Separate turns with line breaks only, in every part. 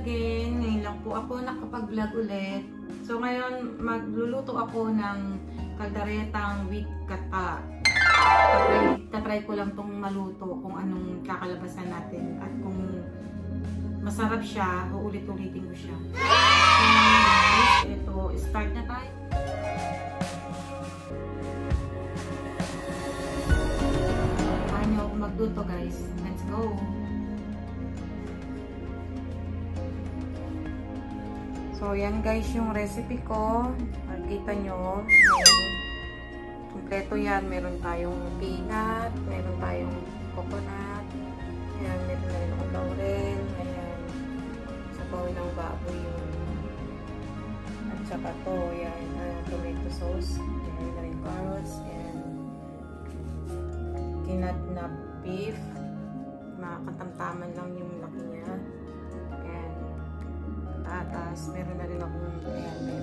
again. Ngayon lang po ako nakapag-vlog ulit. So ngayon magluluto ako ng kaldaretang with kata. Tatry ko lang tong maluto kung anong kakalabasan natin at kung masarap siya, uulit-ulitin ko siya. So ito, start na tayo. Paano ako magluto guys? Let's go! So, yan guys yung recipe ko. Makikita nyo. Kompleto yan. Meron tayong peanut. Meron tayong coconut. Ayan, meron na rin akong laurel. Ayan. Sabaw ng baboy yun. At saka to, yan. Tomato sauce. Meron na rin carrots. And kinat na beef. Makatamtaman lang yung laki niya. Tapos, meron na rin akong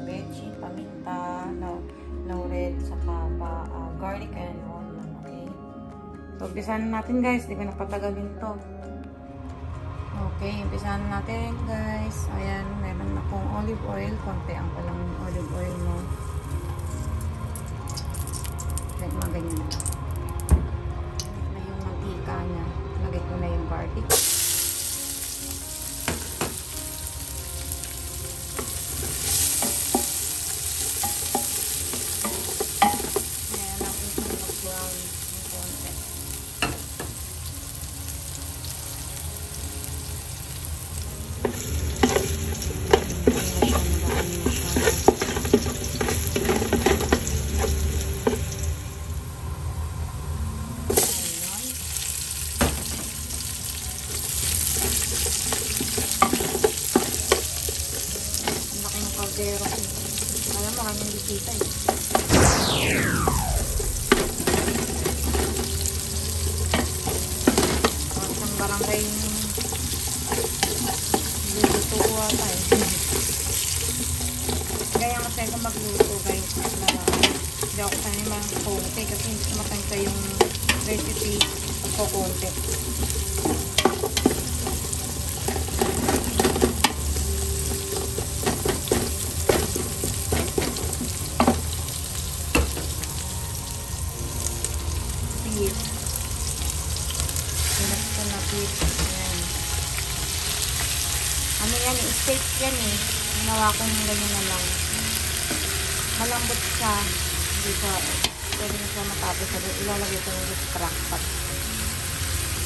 veggie, paminta, laurel, saka garlic and onion. Okay? So, umpisahan natin guys. Di ba napatagalin to? Okay, umpisahan natin guys. Ayan, meron akong olive oil. Konti ang palang olive oil mo. Like, mga ganyan na lang. Na yung mantika niya. Lagay ko na yung garlic. Alam mo, kaming bisita eh. Ang barangay luluto ko ata eh. Kaya masaya ko magluto guys. Hindi ako sanay mag-konti kasi hindi ko matangka yung recipe ko konti. Ano yan, steak yan eh. Ginawa kong ganyan na lang. Malambot siya. Hindi siya, pwede na siya matapos. Ilalagay ko yung crack pot.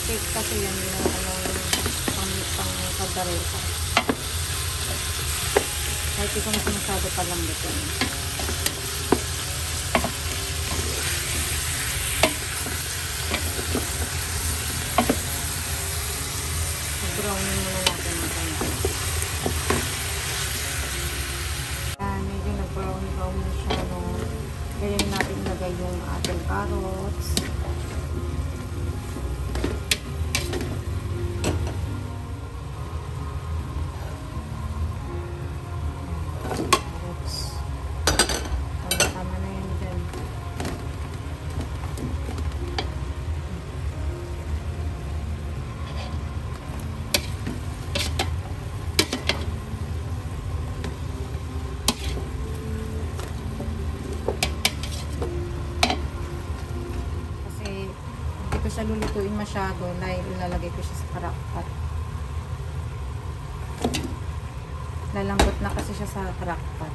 Steak kasi yan, ginawa ko ng kaldareta. Kahit ito na sinasado palambot yan. Browning muna natin ang kanya. Medyo nag-brown siya. Ganyan natin lagay yung ating carrots. Tama na yun dyan. Siya lulutuin masyado, ilalagay ko siya sa crack pot. Lalambot na kasi siya sa crack pot.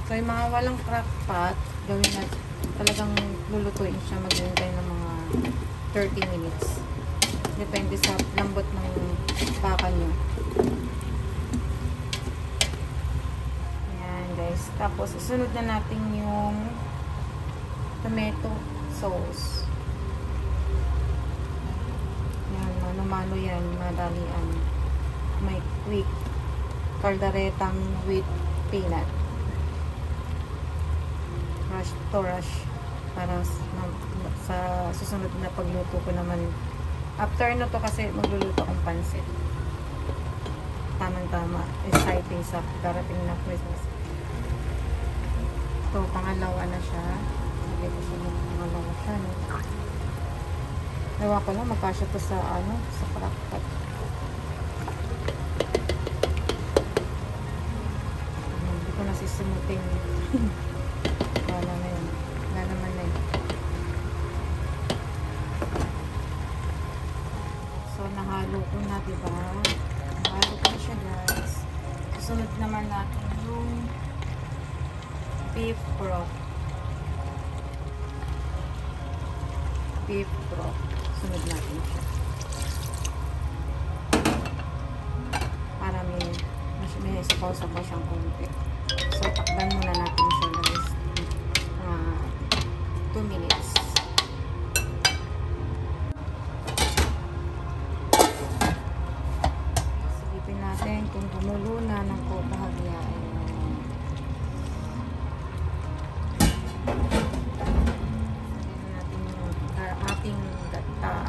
So yung mga walang crack pot, gawin na talagang lulutuin siya, maghintay ng mga 30 minutes. Depende sa lambot ng baka nyo. Ayan guys. Tapos isunod na natin yung tomato sauce. Mano yan, madalian. May quick kaldaretang with peanut. Rush to rush para sa susunod na pagluto ko naman. After na to kasi magluluto akong pansit. Tamang-tama. Exciting sa darating na Christmas. So, pangalawa na siya. Lagay ko siya ng pangalawa siya. No? Ewan ko lang, magkasya to sa, sa crack pot. kasi sumutin. Wala na yun. Wala naman na yun. So, nahalo ko na, diba? Nahalo ko na siya, guys. Susunod naman natin yung beef broth. Beef broth. Sunod natin siya. Para may sabaw-sabaw siyang konti. So, takban muna natin siya, guys. 2 minutes. Silipin natin kung gumulo na ng bahagya. Silipin natin yung ating gata.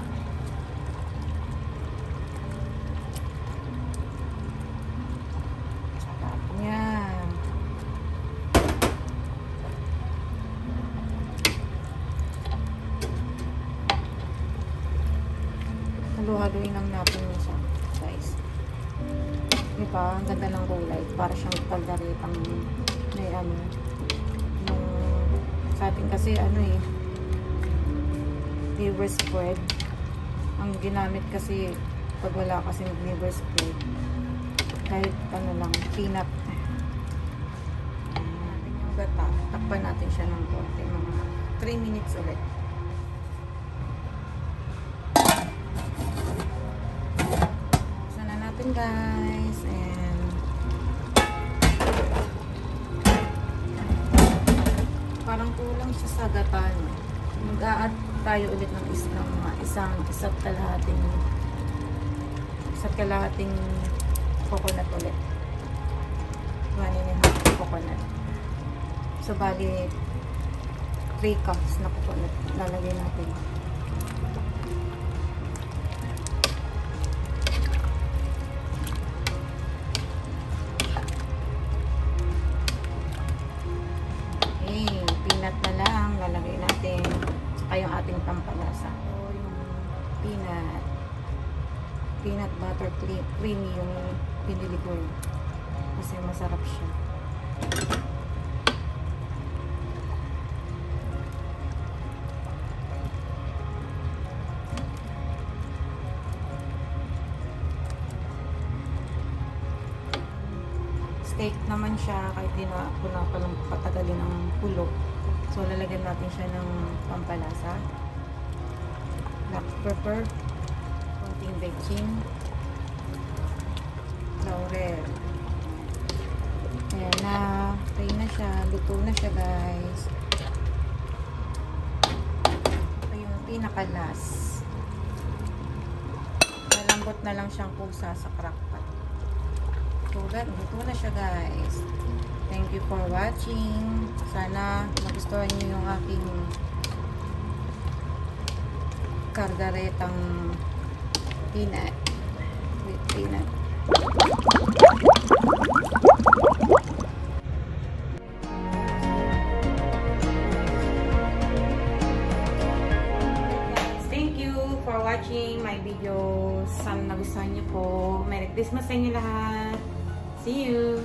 Yan. Halu-haluin lang natin yung siya, guys. Diba? Ang ganda ng kulay. Para siyang kaldaretang may ano. Yung sa atin kasi ano eh, liver spread. Ang ginamit kasi pag wala kasi liver spread, kahit ano lang, peanut. Natin yung gata. Takpan natin siya ng konti. Mga 3 minutes ulit. Buksan na natin, guys. And parang kulang siya sa gata. Mag-a-add tayo ulit ng isa't kalahating coconut ulit. 1.5 coconut. So, bali 3 cups na coconut lalagay natin. Okay, peanut na lang lalagay natin. Saka yung ating pampalasa. So, yung peanut butter creamy yung pinili ko kasi masarap siya. Steak naman siya kahit di na ako na palang patagalin ng kulo. So lalagyan natin siya ng pampalasa, black pepper, konting baking, laurel. Ayan na, tayo na siya, luto na siya, guys. Ito yung pinakalas. Malambot na lang siyang kusa sa crockpot. Luto na siya, guys. Thank you for watching. Sana magustuhan niyo yung aking kargaretang peanut with peanut. Thank you for watching my video. Sana nagustuhan niyo po. Merry Christmas sa inyo lahat. See you!